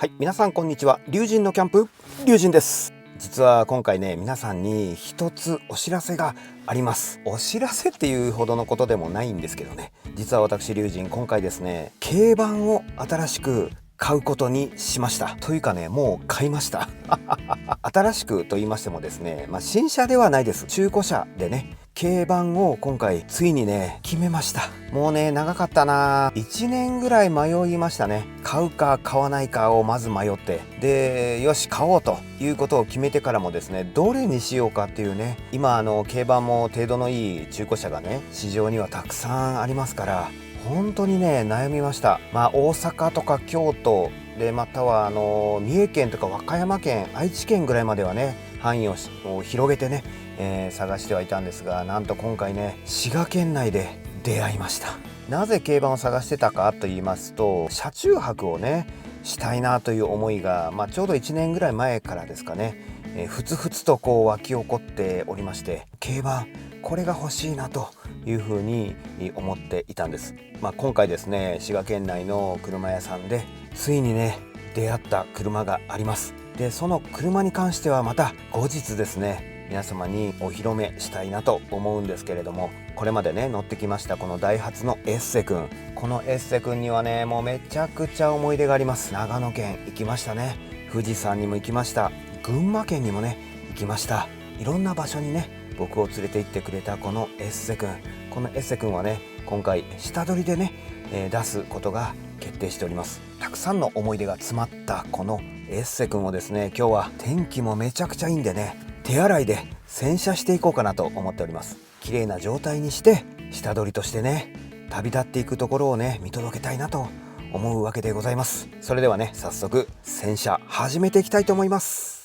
はい、皆さんこんにちは。りゅうじんのキャンプ、りゅうじんです。実は今回ね、皆さんに一つお知らせがあります。お知らせっていうほどのことでもないんですけどね、実は私りゅうじん今回ですね、軽バンを新しく買うことにしました。というかね、もう買いました新しくと言いましてもですね、新車ではないです。中古車でね、軽バンを今回ついにね決めました。もうね長かったな。1年ぐらい迷いましたね。買うか買わないかをまず迷って、でよし買おうということを決めてからもですね、どれにしようかっていうね、今軽バンも程度のいい中古車がね市場にはたくさんありますから、本当にね悩みました。大阪とか京都で、または三重県とか和歌山県、愛知県ぐらいまではね範囲を広げてね、探してはいたんですが、なんと今回ね滋賀県内で出会いました。なぜ軽バンを探してたかと言いますと、車中泊をねしたいなという思いが、ちょうど1年ぐらい前からですかね、ふつふつとこう湧き起こっておりまして、軽バンこれが欲しいなというふうに思っていたんです。今回ですね、滋賀県内の車屋さんでついにね出会った車があります。でその車に関してはまた後日ですね、皆様にお披露目したいなと思うんですけれども、これまでね乗ってきましたこのダイハツのエッセ君、このエッセ君にはねもうめちゃくちゃ思い出があります。長野県行きましたね、富士山にも行きました、群馬県にもね行きました。いろんな場所にね僕を連れて行ってくれたこのエッセ君、このエッセ君はね今回下取りでね、出すことが決定しております。たくさんの思い出が詰まったこのエッセ君をですね、今日は天気もめちゃくちゃいいんでね、手洗いで洗車していこうかなと思っております。綺麗な状態にして下取りとしてね旅立っていくところをね見届けたいなと思うわけでございます。それではね早速洗車始めていきたいと思います。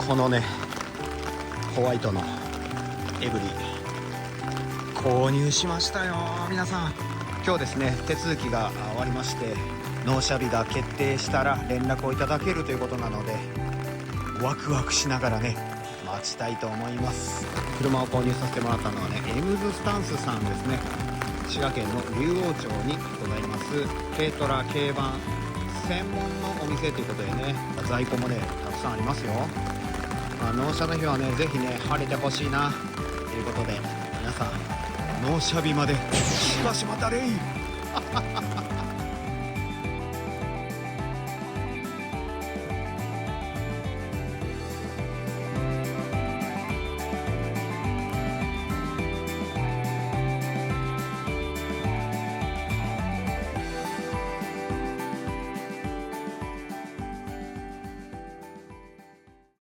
このねホワイトのエブリィ購入しましたよ皆さん。今日ですね手続きが終わりまして、納車日が決定したら連絡をいただけるということなので、ワクワクしながらね待ちたいと思います。車を購入させてもらったのはねエムズスタンスさんですね。滋賀県の竜王町にございます軽トラ軽バン専門のお店ということでね、在庫もねたくさんありますよ。納車の日はねぜひね晴れてほしいなということで、皆さん納車日までしばし待たれい